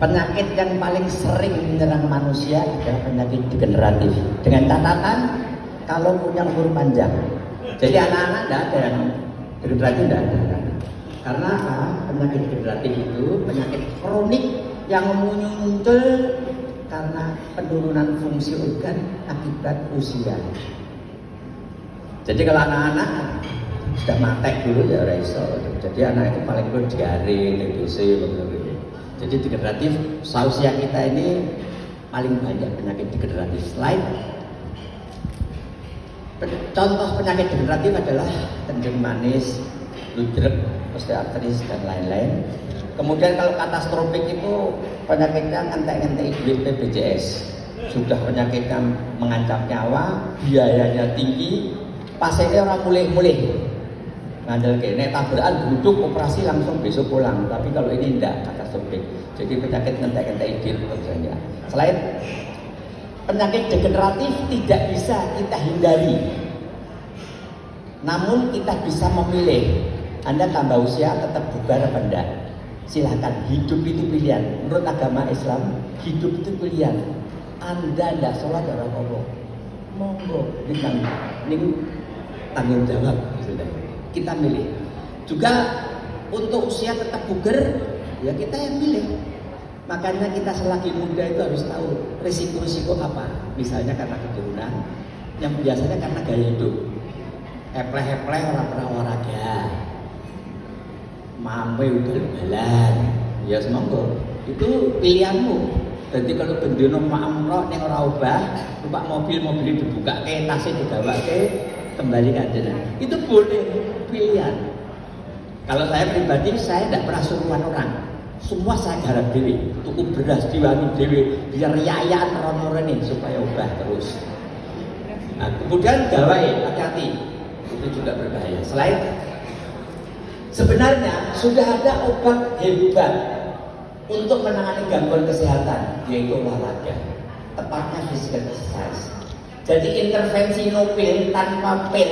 Penyakit yang paling sering menyerang manusia adalah penyakit degeneratif. Dengan catatan kalau punya umur panjang. Jadi anak-anak tidak ada yang degeneratif, tidak ada. Karena penyakit degeneratif itu penyakit kronik yang muncul karena penurunan fungsi organ akibat usia. Jadi kalau anak-anak sudah matek dulu ya iso. Jadi anak itu paling perlu diare, TBC, begitu. Jadi degeneratif, sausia kita ini paling banyak penyakit degeneratif. Selain contoh penyakit degeneratif adalah kencing manis, ludruk, osteoartritis dan lain-lain. Kemudian kalau katastrofik itu penyakitnya ngentek-ngentek duit BPJS. Sudah penyakitnya mengancam nyawa, biayanya tinggi, pasiennya orang mulih-mulih. Ngandel kene tabrakan duduk operasi langsung besok pulang. Tapi kalau ini tidak katastrofik. Jadi penyakit ngentek-ngentek ide tentunya. Selain penyakit degeneratif tidak bisa kita hindari. Namun kita bisa memilih. Anda tambah usia tetap bugar apa enggak? Silahkan, hidup itu pilihan. Menurut agama Islam, hidup itu pilihan. Anda tidak sholat ya Allah. Monggo, ini tanggung jawab. Kita milih. Juga untuk usia tetap bugar, ya kita yang milih. Makanya kita selagi muda itu harus tahu risiko-risiko apa. Misalnya karena keturunan, yang biasanya karena gaya hidup. Hepleh-hepleh orang pernah olahraga, mampu ugal-ugalan, ya semonggo. Itu pilihanmu. Jadi kalau bendino ma'amro yang orang ubah, lupa mobil dibuka ke tasnya dibawa ke kembali ke aja. Itu boleh pilihan. Kalau saya pribadi, saya tidak pernah suruhan orang. Semua saya garap dewi, tuku beras diwangi dewi, biar yayan orang-orang ini supaya ubah terus. Nah, kemudian gawai, hati-hati, itu juga berbahaya. Selain sebenarnya sudah ada obat hebat untuk menangani gangguan kesehatan, yaitu olahraga, tepatnya physical exercise. Jadi intervensi no pil tanpa pil,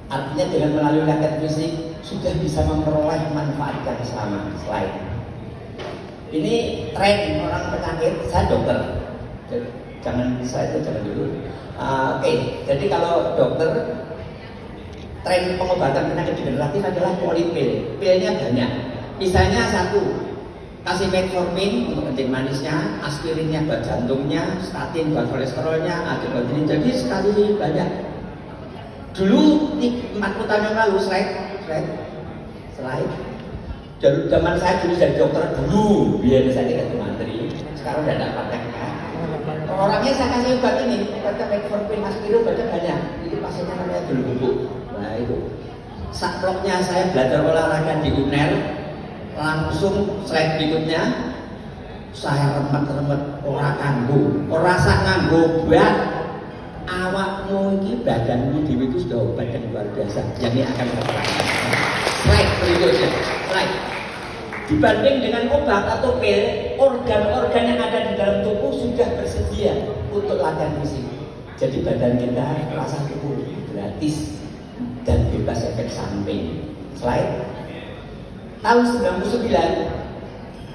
artinya dengan melalui latihan fisik sudah bisa memperoleh manfaat yang sama. Selain ini tren orang penyakit, saya dokter, jangan dulu. Oke, jadi kalau dokter, tren pengobatan penyakit degeneratif adalah polipil. Pilnya banyak. Misalnya satu, kasih metformin untuk kencing manisnya, aspirinnya buat jantungnya, statin buat kolesterolnya, adenovirus. Jadi sekali banyak. Dulu 40 tahun yang lalu, slide. Dulu zaman saya dulu jadi dokter dulu, biar saya tidak mantri. Sekarang udah ada prakteknya. Orangnya saya kasih obat ini, obatnya metformin, aspirin, obatnya banyak. Itu pasiennya namanya dulu bubuk. Nah itu. Sakloknya saya belajar olahraga di UNER. Langsung slide berikutnya saya remet-remet orang kanggo, orang sak nganggo obat. Awakmu ini badanmu dewi itu sudah obat yang luar biasa. Yang ini akan terperangkat. Slide berikutnya. Slide. Dibanding dengan obat atau pil, organ-organ yang ada di dalam tubuh sudah bersedia untuk latihan fisik. Jadi badan kita merasa cukup gratis dan bebas efek samping. Slide. Tahun 99,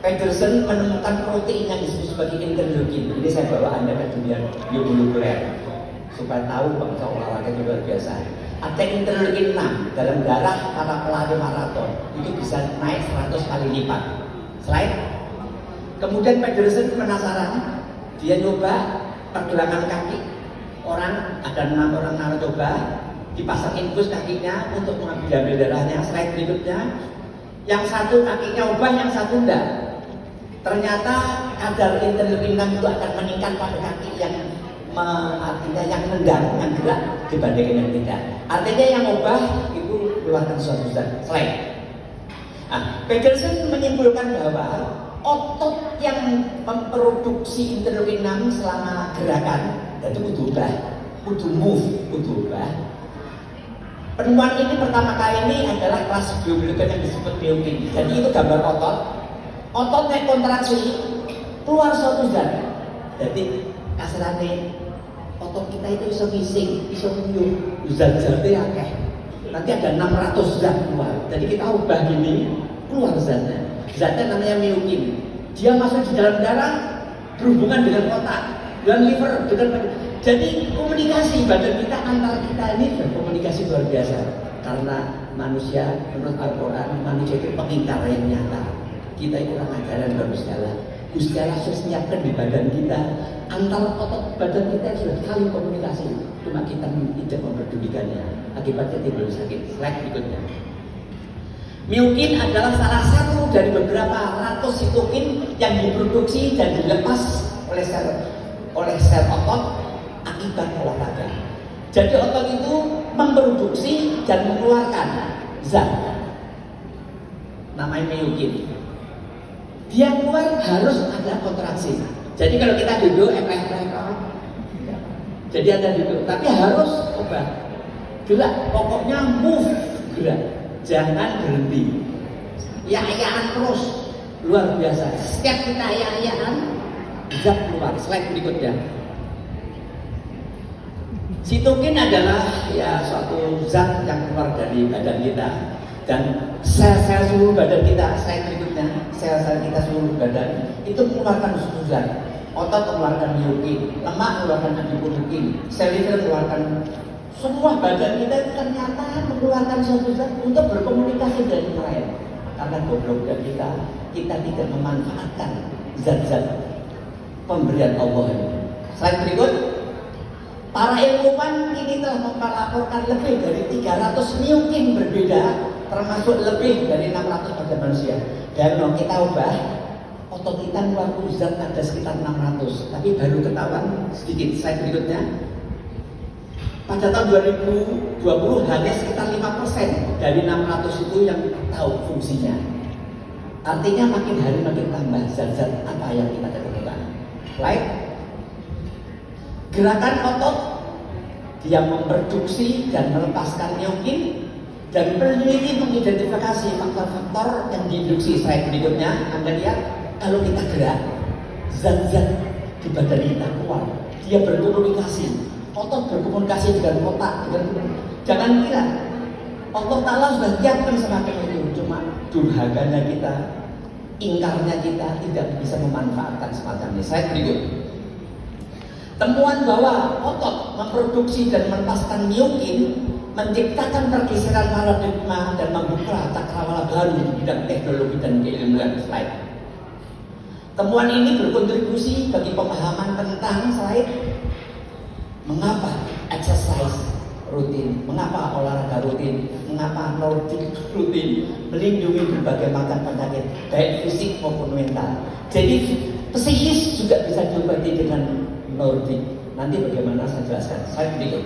Pedersen menemukan protein yang disebut sebagai interleukin. Ini saya bawa Anda ke dunia biomolekuler supaya tahu bangsa olahraga itu luar biasa. Ada interleukin 6 dalam darah para pelari maraton itu bisa naik 100 kali lipat. Slide. Kemudian Pedersen penasaran, dia nyoba pergelangan kaki orang, ada 6 orang narkoba, dipasang infus kakinya untuk mengambil darahnya. Slide berikutnya. Yang satu kakinya ubah, yang satu enggak. Ternyata kadar interleukin 6 itu akan meningkat pada kaki yang artinya yang nendang, yang gerak dibandingkan yang tidak. Artinya yang ubah itu keluarkan suatu zat. Selain. Pedersen menyimpulkan bahwa otot yang memproduksi interleukin 6 selama gerakan itu kudu ubah, kudu move, kudu ubah. Penemuan ini pertama kali ini adalah kelas biomolekuler yang disebut biokimia. Jadi itu gambar otot. Ototnya kontraksi, keluar suatu zat. Jadi kasarane otot kita itu bisa ngising, bisa nyuh, zat-zatnya akeh. Nanti ada 600 zat keluar. Jadi kita ubah gini, keluar zatnya. Zatnya namanya myokin. dia masuk di dalam darah, berhubungan dengan otak, dengan liver, dengan jadi komunikasi badan kita antar kita ini berkomunikasi luar biasa. Karena manusia menurut Al-Quran, manusia itu pengincar yang nyata. Kita itu orang ajaran Gusti Allah. Gusti Allah sudah siapkan di badan kita, antar otot badan kita sudah saling komunikasi. Cuma kita tidak memperdulikannya. Akibatnya timbul sakit. Slide berikutnya. Miokin adalah salah satu dari beberapa ratus sitokin yang diproduksi dan dilepas oleh sel otot akibat olahraga. Jadi otot itu memproduksi dan mengeluarkan zat namanya miokin. Dia keluar harus ada kontraksi. Jadi kalau kita duduk jadi ada duduk, tapi harus gerak. Pokoknya move, gerak. Jangan berhenti. Ya-yaan terus. Luar biasa. Setiap kita ya-yaan, zat keluar. Slide berikutnya. Sitokin adalah ya suatu zat yang keluar dari badan kita, dan sel-sel seluruh badan kita. Slide berikutnya. Sel-sel kita seluruh badan itu mengeluarkan suatu zat. Otot mengeluarkan miokin, lemak mengeluarkan adiponeukin, sel liver mengeluarkan. Semua badan kita itu ternyata mengeluarkan suatu zat untuk berkomunikasi dengan lain. Karena gobloknya kita tidak memanfaatkan zat-zat pemberian Allah ini. Slide berikut. Para ilmuwan kini telah melaporkan lebih dari 300 miokin berbeda, termasuk lebih dari 600 pada manusia. Dan kita ubah, otot kita mengeluarkan zat ada sekitar 600, tapi baru ketahuan sedikit. Slide berikutnya. Pada tahun 2020 hanya sekitar 5% dari 600 itu yang tahu fungsinya. Artinya makin hari makin tambah zat-zat apa yang kita lakukan. Slide. Gerakan otot dia memproduksi dan melepaskan miokin, dan peneliti mengidentifikasi faktor-faktor yang diinduksi. Slide berikutnya, Anda lihat kalau kita gerak, zat-zat di badan kita keluar, dia berkomunikasi. Otot berkomunikasi dengan otak, jangan kira Allah Ta'ala sudah siapkan semacam itu, cuma durhakanya kita, ingkarnya kita tidak bisa memanfaatkan semacam ini. Saya berikut. Temuan bahwa otot memproduksi dan melepaskan miokin menciptakan pergeseran paradigma dan membuka cakrawala baru di bidang teknologi dan keilmuan. Slide. Temuan ini berkontribusi bagi pemahaman tentang mengapa exercise rutin, mengapa olahraga rutin, mengapa Nordic rutin melindungi berbagai macam penyakit baik fisik maupun mental. Jadi psikis juga bisa diobati dengan Nordic. Nanti bagaimana saya jelaskan. Saya berikut.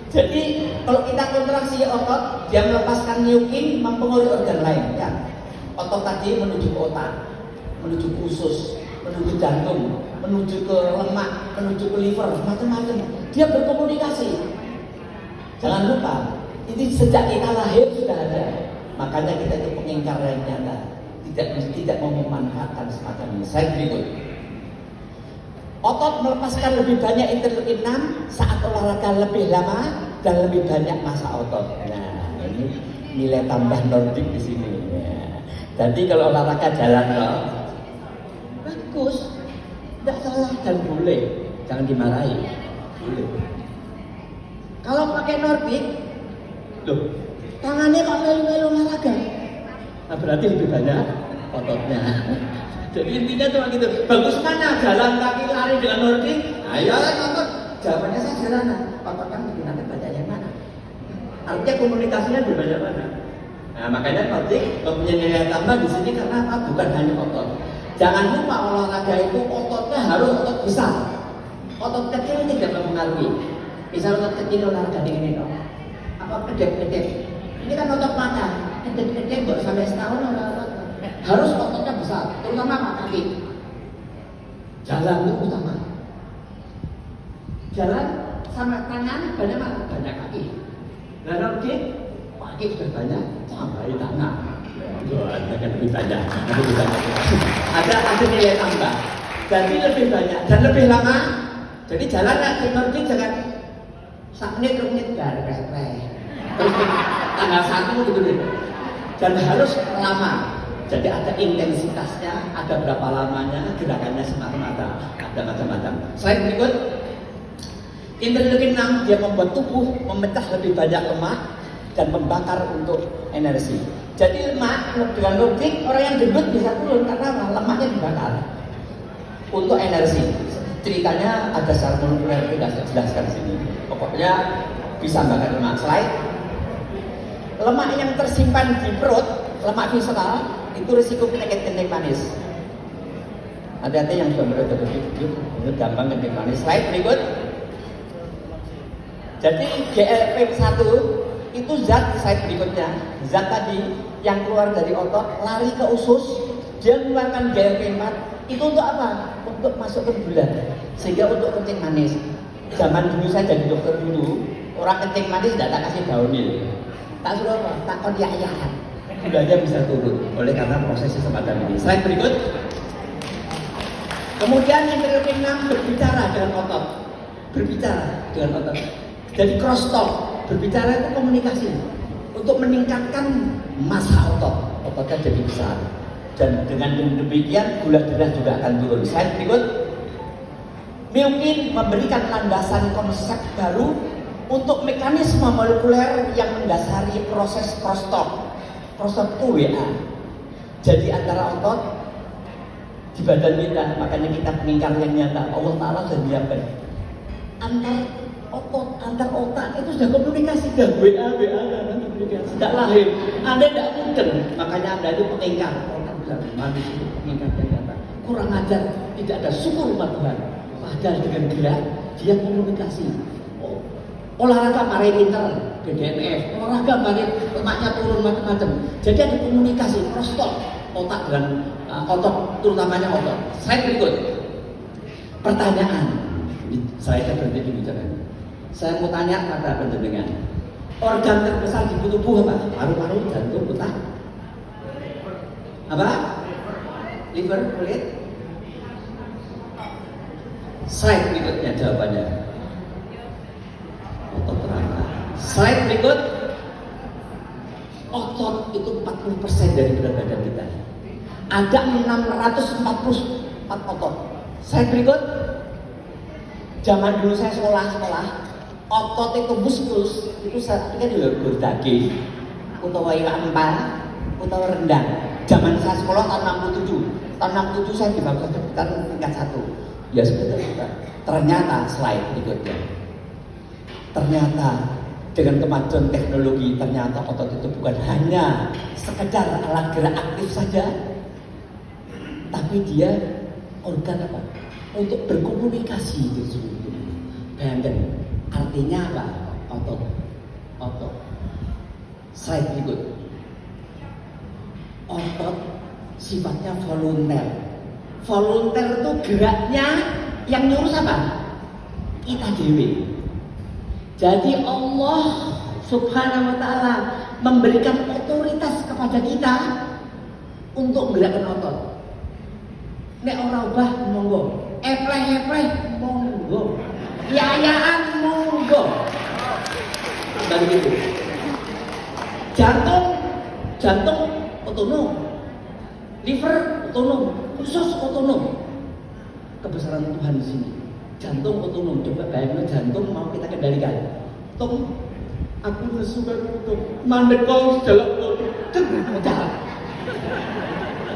Jadi kalau kita kontraksi otot, dia melepaskan miokin, mempengaruhi organ lain. Ya. Otot tadi menuju ke otak, menuju ke usus, menuju jantung, menuju ke lemak, menuju ke liver, macam-macam. Dia berkomunikasi. Jangan lupa, ini sejak kita lahir sudah ada. Makanya kita itu pengingkar yang nyata. Tidak mau memanfaatkan semacam ini. Saya berikut. Otot melepaskan lebih banyak interleukin 6 saat olahraga lebih lama dan lebih banyak massa otot. Nah, ini nilai tambah Nordic di sini. Ya. Jadi kalau olahraga jalan bagus. Tidak salah dan boleh, jangan dimarahi. Boleh. Kalau pakai Nordic, loh, tangannya kok melu-melu olahraga. Nah, berarti lebih banyak ototnya. Jadi intinya cuma gitu. Bagus mana jalan kaki lari dengan Nordic? Ayo nonton. Jawabannya saya sederhana. Otot kan digunakan banyak yang mana? Artinya komunikasinya lebih banyak mana? Nah, makanya Nordic mempunyai nilai tambah di sini karena apa? Bukan hanya otot. Jangan lupa olahraga itu ototnya harus otot besar. Otot kecil tidak mempengaruhi. Misal otot kecil olahraga ini dong. Apa kedep-kedep? Ini kan otot mata. Kedep-kedep baru sampai setahun olahraga. Harus ototnya besar, terutama apa? Kaki. Jalan itu utama. Jalan sama tangan banyak mana? Banyak kaki. Nah, nanti kaki sudah banyak, tambahin tangan. Ada lebih banyak, ada nilai tambah. Jadi lebih banyak dan lebih lama. Jadi jalan ke Nordic jangan 1 menit, 2 menit, terus tanggal 1 gitu deh. Dan harus lama. Jadi ada intensitasnya, ada berapa lamanya, gerakannya semata-mata, ada macam-macam. Slide berikut. Interleukin 6 dia membuat tubuh memecah lebih banyak lemak dan membakar untuk energi. Jadi lemak dengan logik orang yang gendut bisa turun karena apa? Lemaknya dibakar untuk energi. Ceritanya ada secara molekuler, tidak saya jelaskan di sini. Pokoknya bisa bakar lemak. Slide. Lemak yang tersimpan di perut, lemak visceral, itu risiko penyakit kencing manis. Hati-hati yang sudah berat itu gampang kencing manis. Slide berikut. Jadi GLP-1 itu zat, slide berikutnya, zat tadi yang keluar dari otot lari ke usus, dia mengeluarkan GLP-4 itu untuk apa? Untuk masuk ke gula, sehingga untuk kencing manis. Zaman dulu saya jadi dokter dulu, orang kencing manis tidak tak kasih Daunil, tak suruh apa? Tak konyak-konyakan, gulanya bisa turun oleh karena prosesnya semacam ini. Slide berikut. Kemudian interleukin 6 berbicara dengan otot, jadi cross talk, berbicara itu komunikasi untuk meningkatkan massa ototnya jadi besar, dan dengan demikian gula darah juga akan turun. Slide berikut. Mungkin memberikan landasan konsep baru untuk mekanisme molekuler yang mendasari proses cross talk itu WA. Jadi antara otot di badan kita, makanya kita peningkatan yang nyata Allah Ta'ala sudah menyiapkan antar otot, antar otak itu sudah komunikasi, dan WA dan komunikasi. Tidak lahir, Anda tidak mungkin, makanya Anda itu peningkat. Orang bilang manusia itu peningkat yang nyata. Kurang ajar, tidak ada syukur umat Tuhan. Padahal dengan gerak dia komunikasi. Olahraga mari pinter, BDNF, olahraga mari lemaknya turun macam-macam. Jadi ada komunikasi, cross talk otak dengan otot, terutamanya otot. Slide berikut. Pertanyaan. Saya berhenti di bicara. Saya mau tanya pada penjenengan, organ terbesar di tubuh apa? Paru-paru, jantung, otak. Apa? Liver, kulit. Slide berikutnya jawabannya. Otot terangkat. Slide berikut. Otot itu 40% dari berat badan kita. Ada 644 otot. Slide berikut. Zaman dulu saya sekolah, otot itu muskulus itu artinya juga berdaging, utawa iwak empal, utawa rendang. Zaman saya sekolah tahun 67 saya dibagus sekitar tingkat 1. Ya seperti itu. Ternyata slide berikutnya. Ternyata dengan kemajuan teknologi, ternyata otot itu bukan hanya sekedar alat gerak aktif saja, tapi dia organ apa? Untuk berkomunikasi itu sendiri. Bayangkan, artinya apa? Otot. Slide berikut. Otot sifatnya volunter. Volunter itu geraknya yang nyuruh apa? Kita dewi. Jadi Allah Subhanahu wa ta'ala memberikan otoritas kepada kita untuk menggerakkan otot. Nek ora ubah monggo, epleh monggo, yayaan monggo. Dan gitu. Jantung otonom, liver otonom, usus otonom. Kebesaran Tuhan di sini. Jantung otonom, coba bayangkan jantung mau kita kendalikan. Tung, aku nesu untuk mandekong jalan jalan.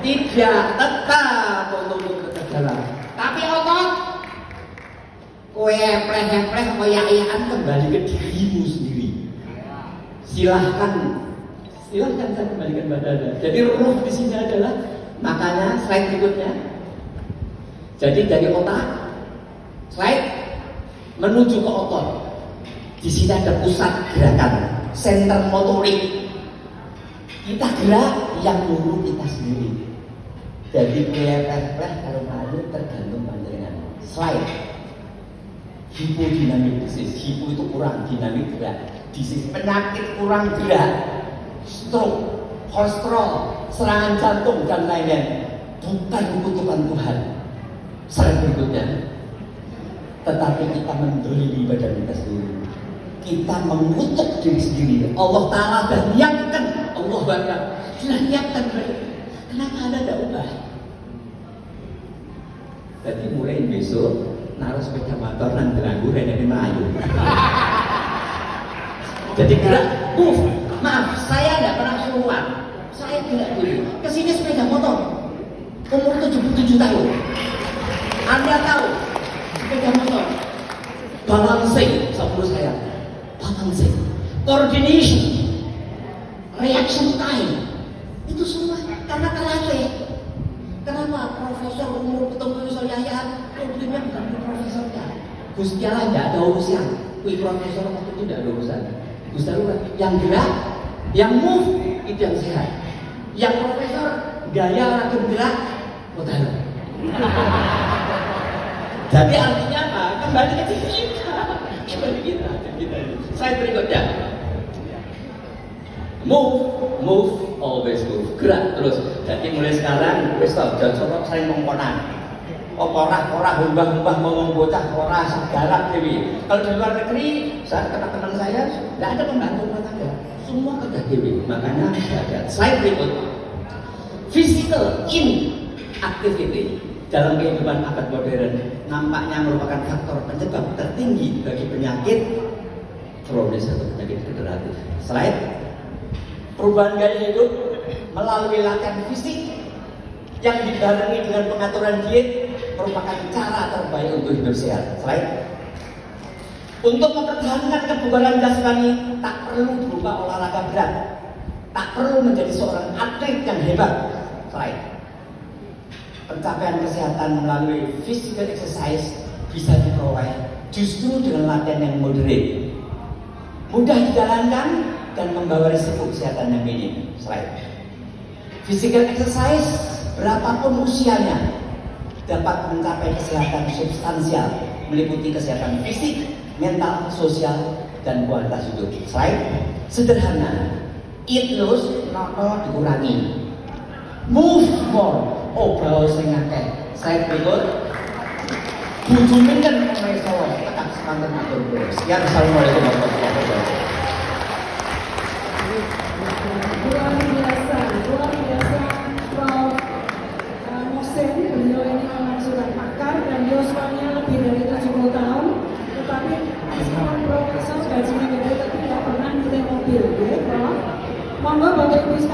Tidak tetap untuk jalan. Tapi otot, kowe epleh koyak-koyakan kembali ke dirimu sendiri. Silahkan saya kembalikan badannya. Jadi ruh di sini adalah, makanya slide berikutnya. Jadi dari otak, slide menuju ke otot. Di sini ada pusat gerakan, center motorik. Kita gerak yang nyuruh kita sendiri. Jadi epleh kalau malu tergantung panjenengan. Slide. Hipodinamik disease. Hipo itu kurang dinamik gerak. Disease penyakit kurang gerak. Stroke, kolesterol, serangan jantung dan lain-lain. Bukan kutukan Tuhan. Slide berikutnya. Tetapi kita mendolimi badan kita sendiri. Kita mengutuk diri sendiri. Allah Ta'ala sudah niatkan. Allah Ta'ala sudah niatkan. Kenapa Anda tidak ubah? Jadi mulai besok naruh sepeda motor nanti lagu Rene Melayu. Jadi gerak, move. Maaf, saya tidak pernah keluar. Saya tidak dulu. Kesini sepeda motor. Umur 77 tahun. Anda tahu sepeda motor. Balancing, sebelum saya. Balancing, coordination, reaction time. Itu semua karena terlatih. Kenapa profesor umur ketemu saya problemnya bukan profesornya. Gus Jala tidak ada urusan. Kui profesor waktu itu tidak ada urusan. Gus Jala yang gerak, yang move itu yang sehat. Yang profesor gaya lagi gerak, modal. Jadi artinya apa? Kembali ke diri kita. Kembali kita. Slide berikutnya. Move, always move. Gerak terus. Jadi mulai sekarang, stop. Jangan coba saya ngomongkan. Oh korah, humbah ngomong bocah, korah, segala dewi. Kalau di luar negeri, saya teman saya, tidak ada pembantu rumah tangga. Semua kerja dewi. Makanya ada. Slide berikut. Physical inactivity dalam kehidupan abad modern nampaknya merupakan faktor penyebab tertinggi bagi penyakit kronis atau penyakit degeneratif. Slide. Perubahan gaya hidup melalui latihan fisik yang dibarengi dengan pengaturan diet merupakan cara terbaik untuk hidup sehat. Slide. Untuk mempertahankan kebugaran jasmani tak perlu berupa olahraga berat, tak perlu menjadi seorang atlet yang hebat. Slide. Pencapaian kesehatan melalui physical exercise bisa diperoleh justru dengan latihan yang moderate, mudah dijalankan dan membawa risiko kesehatan yang minim. Slide. Physical exercise berapapun usianya dapat mencapai kesehatan substansial meliputi kesehatan fisik, mental, sosial, dan kualitas hidup. Slide. Sederhana, eat less, noto dikurangi, move more, obrol sing akeh. Slide berikut. Bujumin kan mulai sore, tetap semangat atur terus. Sekian, assalamualaikum warahmatullahi wabarakatuh. Luar biasa Prof. Mohsin. Beliau ini memang sudah pakar dan usianya lebih dari 70 tahun, tetapi meskipun profesor gajinya gede tapi tidak pernah nyetir mobil, ya Prof. Monggo Bapak Ibu sekalian.